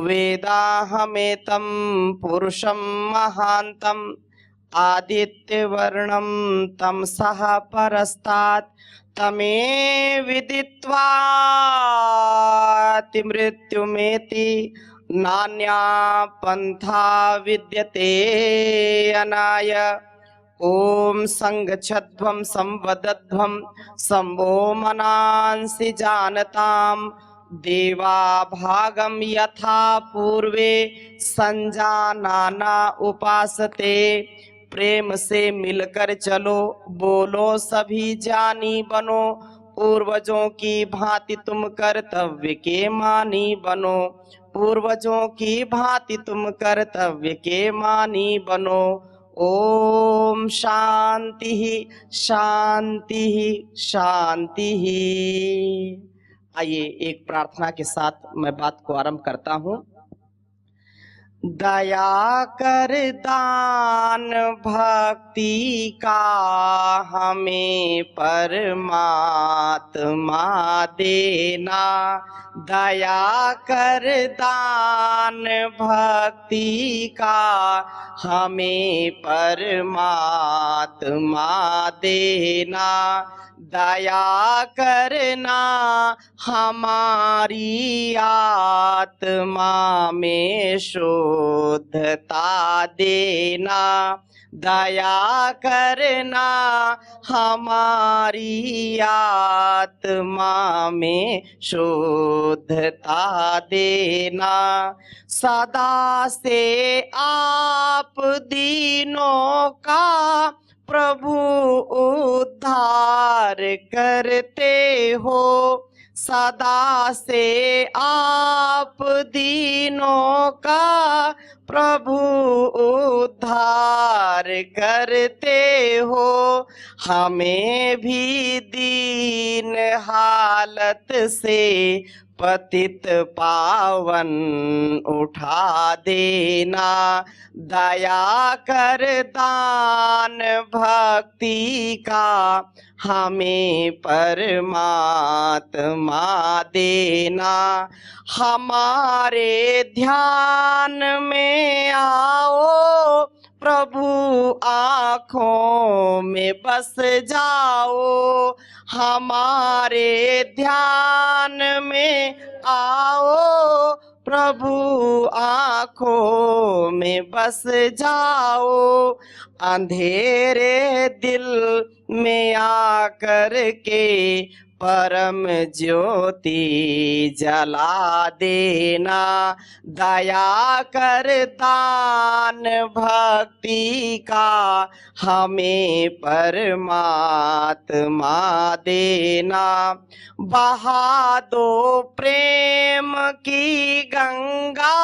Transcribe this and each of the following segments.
वेदाहमेतं पुरुषं महान्तं आदित्यवर्णं तमसः परस्तात् तमे विदित्वाति मृत्युमेति नान्या पंथा विद्यते अनाय। ओम संगच्छध्वं संवदध्वं संभो मनांसि जानताम देवा भागम यथा पूर्वे संजानाना उपासते। प्रेम से मिलकर चलो, बोलो सभी जानी बनो, पूर्वजों की भांति तुम कर्तव्य के मानी बनो, पूर्वजों की भांति तुम कर्तव्य के मानी बनो। ओम शांति शांति शांति। आइए एक प्रार्थना के साथ मैं बात को आरंभ करता हूं। दया कर दान भक्ति का हमें परमात्मा देना, दया कर दान भक्ति का हमें परमात्मा देना, दया करना हमारी आत्मा में शुद्धता देना, दया करना हमारी आत्मा में शुद्धता देना। सदा से आप दीनों का प्रभु उद्धार करते हो, सदा से आप दीनों का प्रभु उद्धार करते हो। हमें भी दीन हालत से पतित पावन उठा देना, दया कर दान भक्ति का हमें परमात्मा देना। हमारे ध्यान में आओ प्रभु, आँखों में बस जाओ, हमारे ध्यान में आओ प्रभु, आँखों में बस जाओ। अंधेरे दिल में आकर के परम ज्योति जला देना, दया कर दान भक्ति का हमें परमात्मा देना। बहा दो प्रेम की गंगा,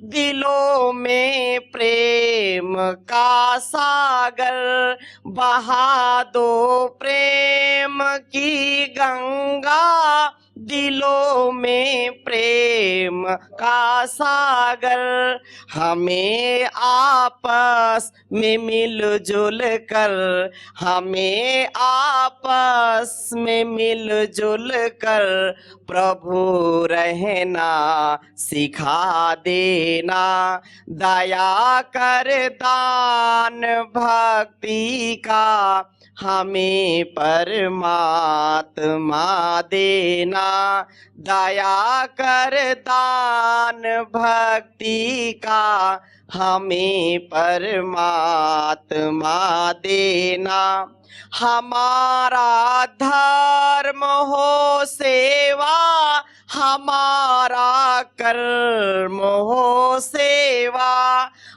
दिलों में प्रेम का सागर, बहा दो प्रेम की गंगा, दिलों में प्रेम का सागर। हमें आपस में मिलजुल कर, हमें आपस में मिलजुल कर प्रभु रहना सिखा देना, दया कर दान भक्ति का हमें परमात्मा देना, दया कर दान भक्ति का हमें परमात्मा देना। हमारा धर्म हो सेवा, हमारा कर्म हो सेवा,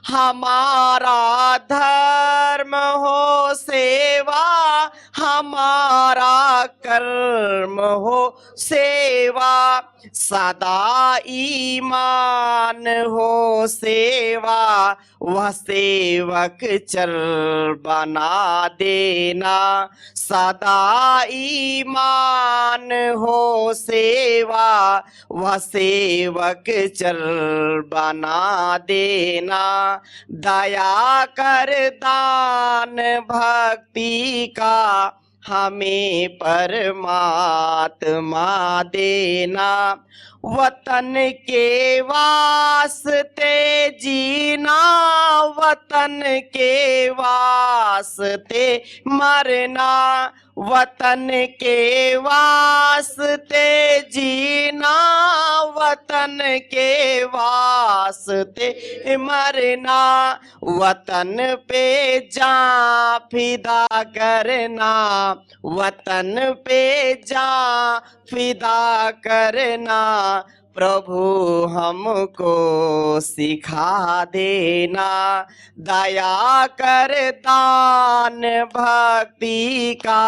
हमारा धर्म हो सेवा, हमारा कर्म हो सेवा। सदा ईमान हो सेवा, वह सेवक चर बना देना, सदा ईमान हो सेवा, वह सेवक चर बना देना, दया कर दान भक्ति का हमें परमात्मा देना। वतन के वास्ते जीना, वतन के वास्ते मरना, वतन के वास्ते जीना, वतन के वास्ते मरना, वतन पे जान फिदा करना, वतन पे जान फिदा करना, प्रभु हमको सिखा देना, दया कर दान भक्ति का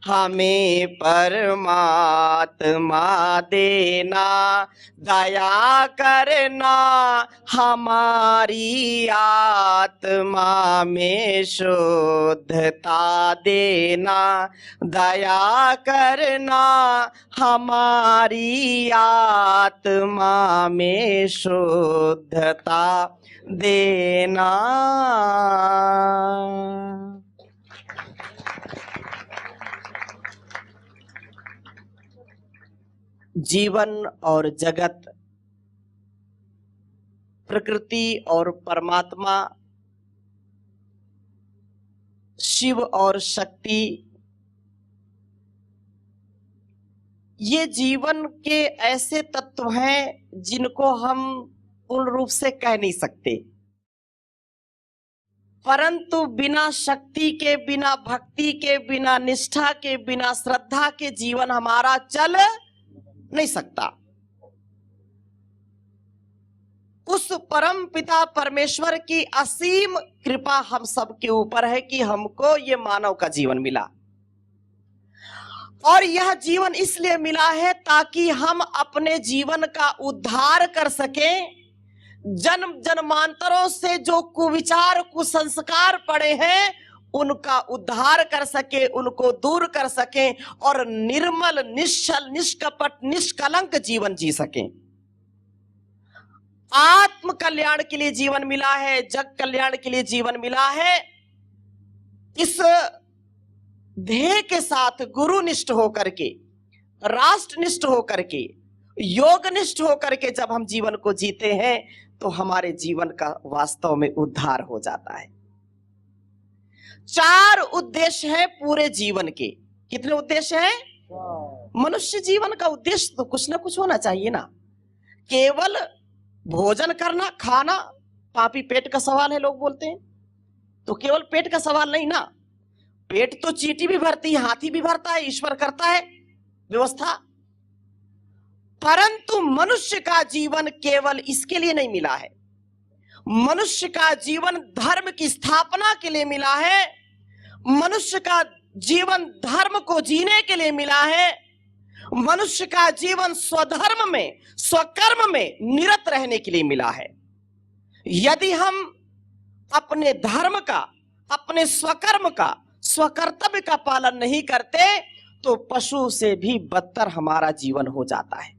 हमें परमात्मा देना, दया करना हमारी आत्मा में शुद्धता देना, दया करना हमारी आत्मा में शुद्धता देना। जीवन और जगत, प्रकृति और परमात्मा, शिव और शक्ति, ये जीवन के ऐसे तत्व हैं जिनको हम पूर्ण रूप से कह नहीं सकते, परंतु बिना शक्ति के, बिना भक्ति के, बिना निष्ठा के, बिना श्रद्धा के जीवन हमारा चल नहीं सकता। उस परम पिता परमेश्वर की असीम कृपा हम सब के ऊपर है कि हमको ये मानव का जीवन मिला, और यह जीवन इसलिए मिला है ताकि हम अपने जीवन का उद्धार कर सकें। जन्म जन्मांतरों से जो कुविचार कुसंस्कार पड़े हैं उनका उद्धार कर सके, उनको दूर कर सके और निर्मल, निश्चल, निष्कपट, निष्कलंक जीवन जी सके। आत्म कल्याण के लिए जीवन मिला है, जग कल्याण के लिए जीवन मिला है। इस ध्येय के साथ गुरुनिष्ठ होकर के, राष्ट्रनिष्ठ होकर के, योगनिष्ठ होकर के जब हम जीवन को जीते हैं तो हमारे जीवन का वास्तव में उद्धार हो जाता है। 4 उद्देश्य है पूरे जीवन के। कितने उद्देश्य हैं? मनुष्य जीवन का उद्देश्य तो कुछ ना कुछ होना चाहिए ना। केवल भोजन करना, खाना, पापी पेट का सवाल है लोग बोलते हैं, तो केवल पेट का सवाल नहीं ना। पेट तो चींटी भी भरती है, हाथी भी भरता है, ईश्वर करता है व्यवस्था, परंतु मनुष्य का जीवन केवल इसके लिए नहीं मिला है। मनुष्य का जीवन धर्म की स्थापना के लिए मिला है। मनुष्य का जीवन धर्म को जीने के लिए मिला है। मनुष्य का जीवन स्वधर्म में, स्वकर्म में निरत रहने के लिए मिला है। यदि हम अपने धर्म का, अपने स्वकर्म का, स्वकर्तव्य का पालन नहीं करते तो पशु से भी बदतर हमारा जीवन हो जाता है।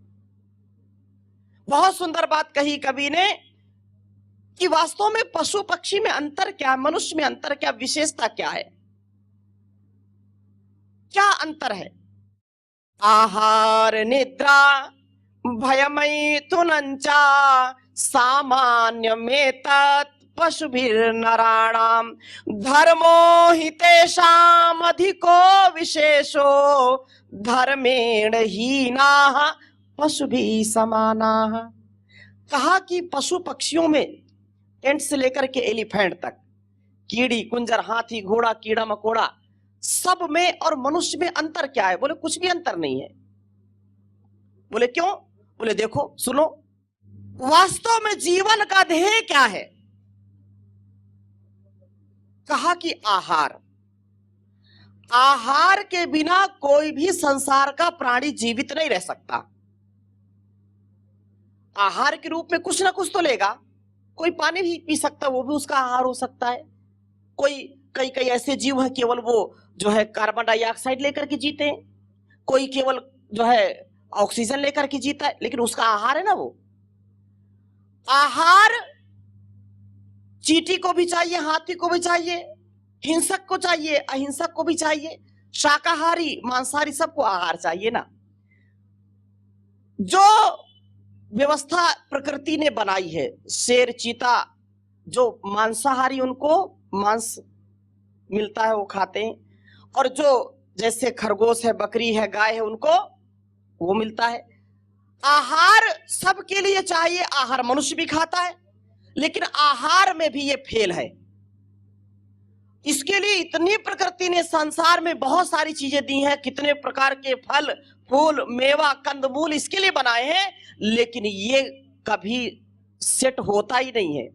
बहुत सुंदर बात कही कवि ने कि वास्तव में पशु पक्षी में अंतर क्या है, मनुष्य में अंतर क्या, विशेषता क्या है, क्या अंतर है? आहार निद्रा भयमैथुनञ्चा सामान्य में तत् पशुभिर्नराणाम धर्मो हि तेषाम् अधिको विशेषो धर्मेण हीनाः पशुभिः समानाः। कहा कि पशु पक्षियों में एंट से लेकर के एलिफेंट तक, कीड़ी, कुंजर, हाथी, घोड़ा, कीड़ा मकोड़ा, सब में और मनुष्य में अंतर क्या है? बोले कुछ भी अंतर नहीं है। बोले क्यों? बोले देखो, सुनो, वास्तव में जीवन का ध्येय क्या है? कहा कि आहार। आहार के बिना कोई भी संसार का प्राणी जीवित नहीं रह सकता। आहार के रूप में कुछ ना कुछ तो लेगा। कोई पानी भी पी सकता, वो भी उसका आहार हो सकता है। कई ऐसे जीव है केवल वो जो है कार्बन डाइऑक्साइड लेकर के जीते हैं, कोई केवल जो है ऑक्सीजन लेकर के जीता है, लेकिन उसका आहार है ना वो। आहार चींटी को भी चाहिए, हाथी को भी चाहिए, हिंसक को चाहिए, अहिंसक को भी चाहिए, शाकाहारी, मांसाहारी, सबको आहार चाहिए ना। जो व्यवस्था प्रकृति ने बनाई है। शेर, चीता जो मांसाहारी, उनको मांस मिलता है, वो खाते हैं, और जो जैसे खरगोश है, बकरी है, गाय है, उनको वो मिलता है। आहार सबके लिए चाहिए, आहार मनुष्य भी खाता है, लेकिन आहार में भी ये फेल है। इसके लिए इतनी प्रकृति ने संसार में बहुत सारी चीजें दी हैं, कितने प्रकार के फल, फूल, मेवा, कंदमूल इसके लिए बनाए हैं, लेकिन ये कभी सेट होता ही नहीं है।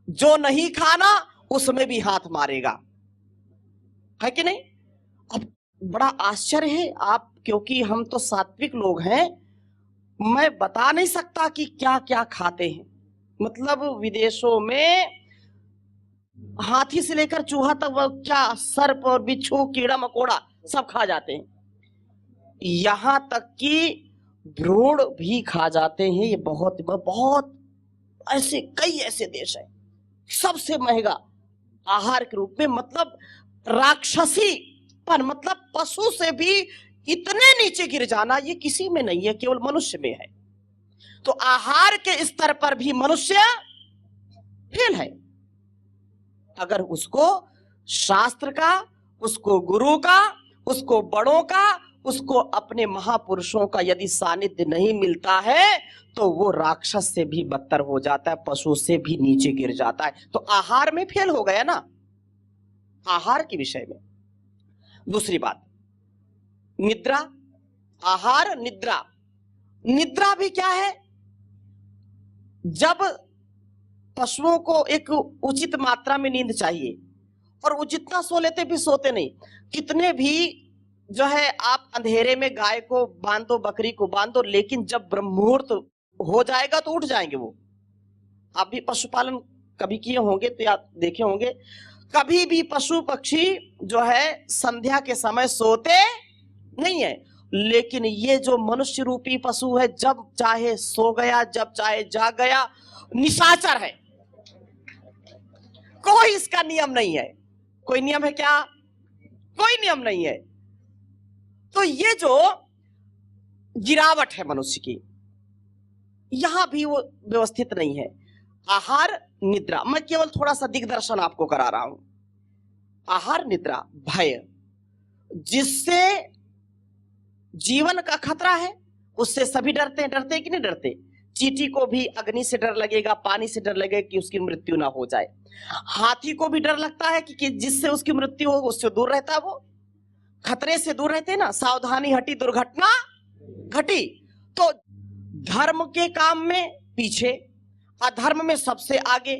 जो नहीं खाना उसमें भी हाथ मारेगा, है कि नहीं? अब बड़ा आश्चर्य है आप, क्योंकि हम तो सात्विक लोग हैं, मैं बता नहीं सकता कि क्या क्या खाते हैं। मतलब विदेशों में हाथी से लेकर चूहा तक, वो क्या सर्प और बिच्छू, कीड़ा मकोड़ा सब खा जाते हैं, यहां तक कि भ्रूण भी खा जाते हैं। ये बहुत बहुत ऐसे कई ऐसे देश हैं, सबसे महंगा आहार के रूप में, मतलब राक्षसी पर, मतलब पशु से भी इतने नीचे गिर जाना, ये किसी में नहीं है, केवल मनुष्य में है। तो आहार के स्तर पर भी मनुष्य फेल है। अगर उसको शास्त्र का, उसको गुरु का, उसको बड़ों का, उसको अपने महापुरुषों का यदि सानिध्य नहीं मिलता है, तो वो राक्षस से भी बदतर हो जाता है, पशु से भी नीचे गिर जाता है। तो आहार में फेल हो गया ना, आहार के विषय में। दूसरी बात, निद्रा, आहार, निद्रा। निद्रा भी क्या है? जब पशुओं को एक उचित मात्रा में नींद चाहिए, और वो जितना सो लेते भी सोते नहीं। कितने भी जो है आप अंधेरे में गाय को बांध दो, बकरी को बांध दो, लेकिन जब ब्रह्म मुहूर्त हो जाएगा तो उठ जाएंगे वो। आप भी पशुपालन कभी किए होंगे तो या देखे होंगे, कभी भी पशु पक्षी जो है संध्या के समय सोते नहीं है, लेकिन ये जो मनुष्य रूपी पशु है, जब चाहे सो गया, जब चाहे जाग गया, निशाचर है। कोई इसका नियम नहीं है। कोई नियम है क्या? कोई नियम नहीं है। तो ये जो गिरावट है मनुष्य की, यहां भी वो व्यवस्थित नहीं है। आहार, निद्रा, मैं केवल थोड़ा सा दिग्दर्शन आपको करा रहा हूं। आहार, निद्रा, भय, जिससे जीवन का खतरा है, उससे सभी डरते हैं। डरते हैं कि नहीं डरते? चींटी को भी अग्नि से डर लगेगा, पानी से डर लगेगा कि उसकी मृत्यु ना हो जाए। हाथी को भी डर लगता है कि जिससे उसकी मृत्यु हो उससे दूर रहता है, वो खतरे से दूर रहते हैं ना। सावधानी हटी दुर्घटना घटी। तो धर्म के काम में पीछे, अधर्म में सबसे आगे।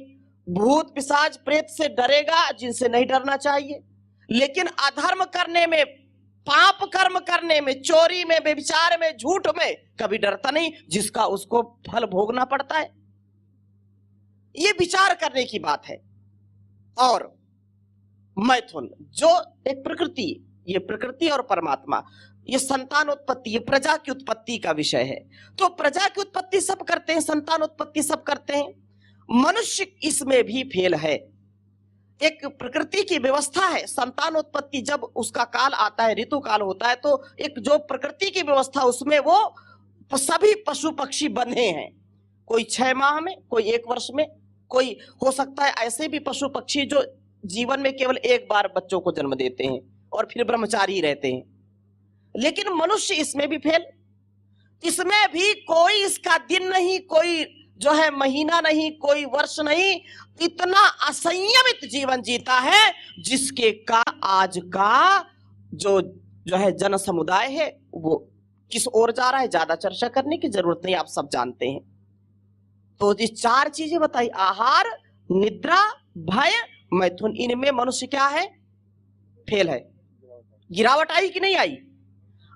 भूत पिशाच प्रेत से डरेगा जिनसे नहीं डरना चाहिए, लेकिन अधर्म करने में, पाप कर्म करने में, चोरी में, व्यभिचार में, झूठ में कभी डरता नहीं, जिसका उसको फल भोगना पड़ता है। ये विचार करने की बात है। और मैथुन जो एक प्रकृति, ये प्रकृति और परमात्मा, ये संतान उत्पत्ति, ये प्रजा की उत्पत्ति का विषय है। तो प्रजा की उत्पत्ति सब करते हैं, संतान उत्पत्ति सब करते हैं, मनुष्य इसमें भी फेल है। एक प्रकृति की व्यवस्था है, संतान उत्पत्ति जब उसका काल आता है, ऋतु काल होता है, तो एक जो प्रकृति की व्यवस्था, उसमें वो सभी पशु पक्षी बंधे हैं। कोई 6 माह में, कोई 1 वर्ष में, कोई हो सकता है ऐसे भी पशु पक्षी जो जीवन में केवल एक बार बच्चों को जन्म देते हैं और फिर ब्रह्मचारी रहते हैं। लेकिन मनुष्य इसमें भी फेल। इसमें भी कोई इसका दिन नहीं, कोई जो है महीना नहीं, कोई वर्ष नहीं, इतना असंयमित जीवन जीता है, जिसके का आज का जो है जन समुदाय है वो किस ओर जा रहा है, ज्यादा चर्चा करने की जरूरत नहीं, आप सब जानते हैं। तो ये 4 चीजें बताई, आहार, निद्रा, भय, मैथुन, इनमें मनुष्य क्या है? फेल है। गिरावट आई कि नहीं आई?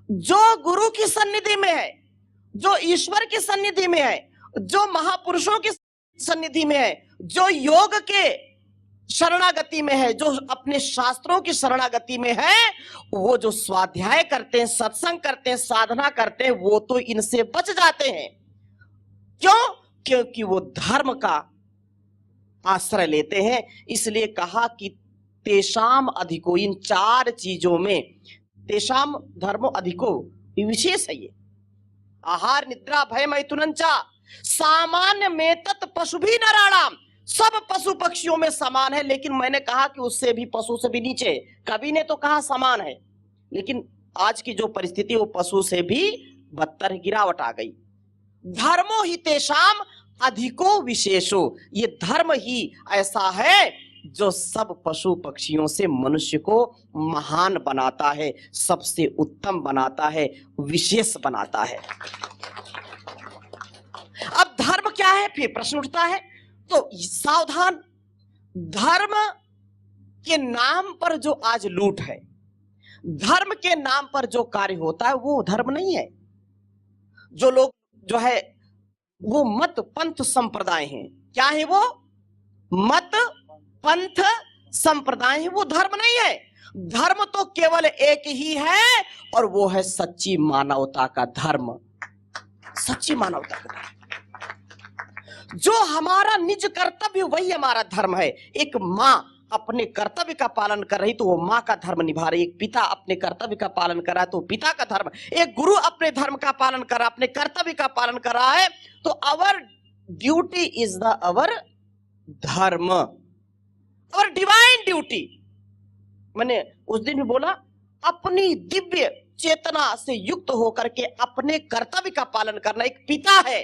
जो गुरु की सन्निधि में है, जो ईश्वर की सन्निधि में है, जो महापुरुषों की सन्निधि में है, जो योग के शरणागति में है, जो अपने शास्त्रों की शरणागति में है, वो जो स्वाध्याय करते हैं, सत्संग करते हैं, साधना करते हैं, वो तो इनसे बच जाते हैं। क्यों? क्योंकि वो धर्म का आश्रय लेते हैं। इसलिए कहा कि तेषाम अधिको, इन 4 चीजों में तेषाम धर्मो अधिको, विशेष है ये। आहार निद्रा भय मैथुनंचा सामान्य में तत् पशु भी नराणाम। सब पशु पक्षियों में समान है, लेकिन मैंने कहा कि उससे भी, पशु से भी नीचे। कवि ने तो कहा समान है, लेकिन आज की जो परिस्थिति वो पशु से भी बदतर गिरावट आ गई। धर्मो ही तेषाम अधिको विशेषो, ये धर्म ही ऐसा है जो सब पशु पक्षियों से मनुष्य को महान बनाता है, सबसे उत्तम बनाता है, विशेष बनाता है। अब धर्म क्या है, फिर प्रश्न उठता है। तो सावधान, धर्म के नाम पर जो आज लूट है, धर्म के नाम पर जो कार्य होता है वो धर्म नहीं है। जो लोग जो है वो मत पंथ संप्रदाय हैं, क्या है वो? मत पंथ संप्रदाय है, वो धर्म नहीं है। धर्म तो केवल एक ही है और वो है सच्ची मानवता का धर्म, सच्ची मानवता का धर्म। जो हमारा निज कर्तव्य वही हमारा धर्म है। एक माँ अपने कर्तव्य का पालन कर रही तो वो माँ का धर्म निभा रही, एक पिता अपने कर्तव्य का पालन कर रहा है तो पिता का धर्म, एक गुरु अपने धर्म का पालन कर रहा है, अपने कर्तव्य का पालन कर रहा है, तो अवर ड्यूटी इज द अवर धर्म, अवर डिवाइन ड्यूटी। मैंने उस दिन भी बोला, अपनी दिव्य चेतना से युक्त होकर के अपने कर्तव्य का पालन करना। एक पिता है,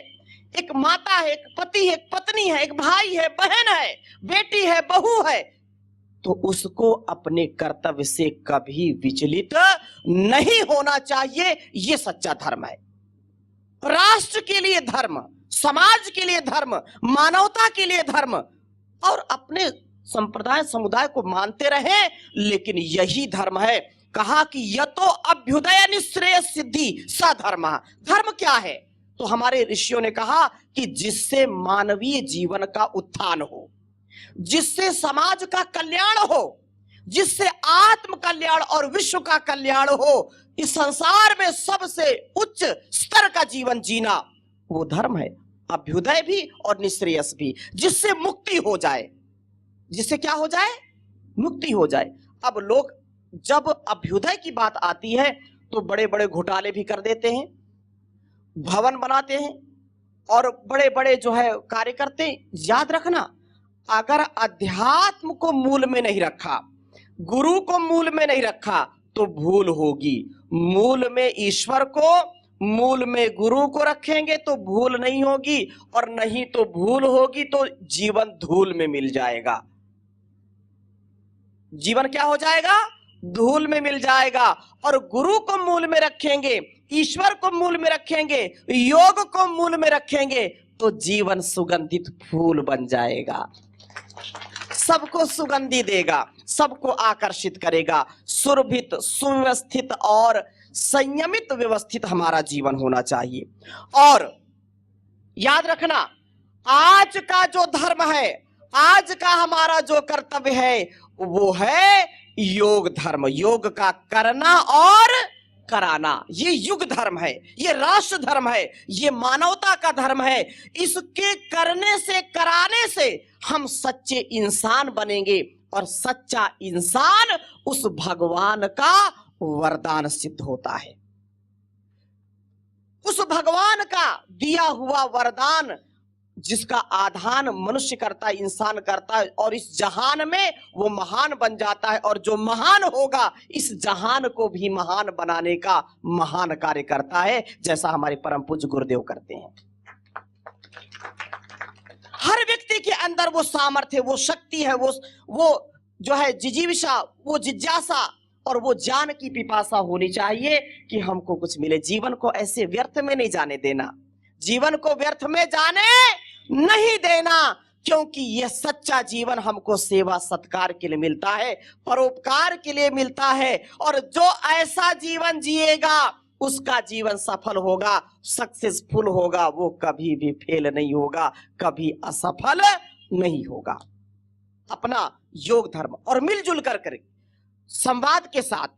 एक माता है, एक पति है, एक पत्नी है, एक भाई है, बहन है, बेटी है, बहू है, तो उसको अपने कर्तव्य से कभी विचलित नहीं होना चाहिए। ये सच्चा धर्म है। राष्ट्र के लिए धर्म, समाज के लिए धर्म, मानवता के लिए धर्म, और अपने संप्रदाय समुदाय को मानते रहे, लेकिन यही धर्म है। कहा कि यतो अभ्युदय निश्रेय सिद्धि स धर्म। धर्म क्या है? तो हमारे ऋषियों ने कहा कि जिससे मानवीय जीवन का उत्थान हो, जिससे समाज का कल्याण हो, जिससे आत्म कल्याण और विश्व का कल्याण हो, इस संसार में सबसे उच्च स्तर का जीवन जीना, वो धर्म है। अभ्युदय भी और निश्रेयस भी, जिससे मुक्ति हो जाए। जिससे क्या हो जाए? मुक्ति हो जाए। अब लोग जब अभ्युदय की बात आती है तो बड़े बड़े घोटाले भी कर देते हैं, भवन बनाते हैं और बड़े बड़े जो है कार्य करते हैं। याद रखना, अगर अध्यात्म को मूल में नहीं रखा, गुरु को मूल में नहीं रखा, तो भूल होगी। मूल में ईश्वर को, मूल में गुरु को रखेंगे तो भूल नहीं होगी, और नहीं तो भूल होगी तो जीवन धूल में मिल जाएगा। जीवन क्या हो जाएगा? धूल में मिल जाएगा। और गुरु को मूल में रखेंगे, ईश्वर को मूल में रखेंगे, योग को मूल में रखेंगे, तो जीवन सुगंधित फूल बन जाएगा, सबको सुगंधि देगा, सबको आकर्षित करेगा। सुरभित, सुव्यवस्थित और संयमित व्यवस्थित हमारा जीवन होना चाहिए। और याद रखना, आज का जो धर्म है, आज का हमारा जो कर्तव्य है, वो है योग धर्म। योग का करना और कराना, ये युग धर्म है, ये राष्ट्र धर्म है, ये मानवता का धर्म है। इसके करने से, कराने से हम सच्चे इंसान बनेंगे, और सच्चा इंसान उस भगवान का वरदान सिद्ध होता है। उस भगवान का दिया हुआ वरदान, जिसका आधान मनुष्य करता है, इंसान करता है, और इस जहान में वो महान बन जाता है। और जो महान होगा, इस जहान को भी महान बनाने का महान कार्य करता है, जैसा हमारे परम पूज्य गुरुदेव करते हैं। हर व्यक्ति के अंदर वो सामर्थ्य, वो शक्ति है, वो जो है जिजीविषा, वो जिज्ञासा और वो ज्ञान की पिपासा होनी चाहिए कि हमको कुछ मिले। जीवन को ऐसे व्यर्थ में नहीं जाने देना, जीवन को व्यर्थ में जाने नहीं देना, क्योंकि यह सच्चा जीवन हमको सेवा सत्कार के लिए मिलता है, परोपकार के लिए मिलता है। और जो ऐसा जीवन जिएगा उसका जीवन सफल होगा, सक्सेसफुल होगा, वो कभी भी फेल नहीं होगा, कभी असफल नहीं होगा। अपना योग धर्म और मिलजुल कर संवाद के साथ,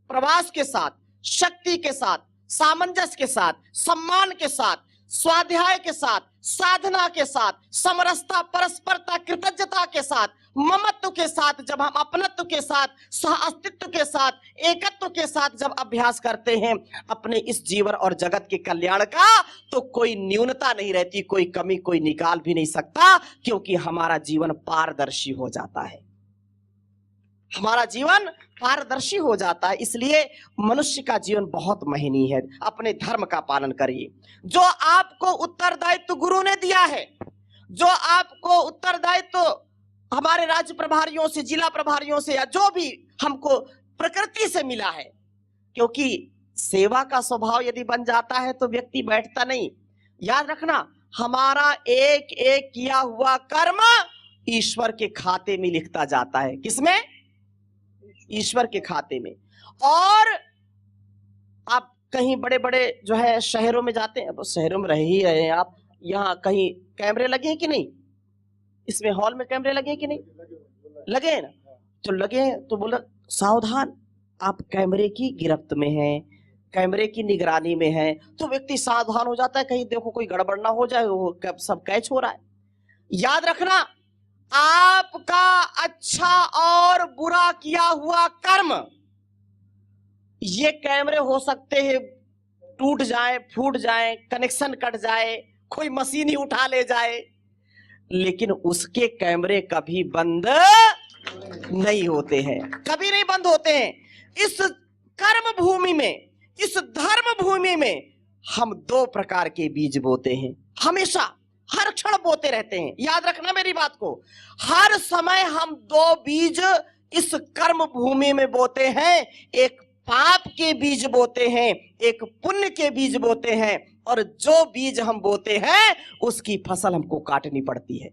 प्रवास के साथ, शक्ति के साथ, सामंजस्य के साथ, सम्मान के साथ, स्वाध्याय के साथ, साधना के साथ, समरसता, परस्परता, कृतज्ञता के साथ ममत्व के साथ, जब हम अपनत्व के साथ, सह अस्तित्व के साथ, एकत्व के साथ जब अभ्यास करते हैं अपने इस जीवन और जगत के कल्याण का, तो कोई न्यूनता नहीं रहती, कोई कमी कोई निकाल भी नहीं सकता, क्योंकि हमारा जीवन पारदर्शी हो जाता है। हमारा जीवन पारदर्शी हो जाता है। इसलिए मनुष्य का जीवन बहुत महनीय है। अपने धर्म का पालन करिए। जो आपको उत्तरदायित्व गुरु ने दिया है, जो आपको उत्तरदायित्व हमारे राज्य प्रभारियों से, जिला प्रभारियों से, या जो भी हमको प्रकृति से मिला है, क्योंकि सेवा का स्वभाव यदि बन जाता है तो व्यक्ति बैठता नहीं। याद रखना, हमारा एक एक किया हुआ कर्म ईश्वर के खाते में लिखता जाता है। किसमें? ईश्वर के खाते में। और आप कहीं बड़े बड़े जो है शहरों में जाते हैं, अब शहरों में रह ही रहे हैं आप, यहाँ कहीं कैमरे लगे हैं कि नहीं? इसमें हॉल में कैमरे लगे हैं कि नहीं? लगे हैं ना? तो लगे हैं तो बोला सावधान, आप कैमरे की गिरफ्त में हैं, कैमरे की निगरानी में हैं, तो व्यक्ति सावधान हो जाता है, कहीं देखो कोई गड़बड़ ना हो जाए, वो सब कैच हो रहा है। याद रखना, आपका अच्छा और बुरा किया हुआ कर्म, ये कैमरे हो सकते हैं टूट जाए, फूट जाए, कनेक्शन कट जाए, कोई मशीन ही उठा ले जाए, लेकिन उसके कैमरे कभी बंद नहीं होते हैं, कभी नहीं बंद होते हैं। इस कर्म भूमि में, इस धर्म भूमि में हम दो प्रकार के बीज बोते हैं, हमेशा हर क्षण बोते रहते हैं। याद रखना मेरी बात को, हर समय हम दो बीज इस कर्म भूमि में बोते हैं। एक पाप के बीज बोते हैं, एक पुण्य के बीज बोते हैं, और जो बीज हम बोते हैं उसकी फसल हमको काटनी पड़ती है।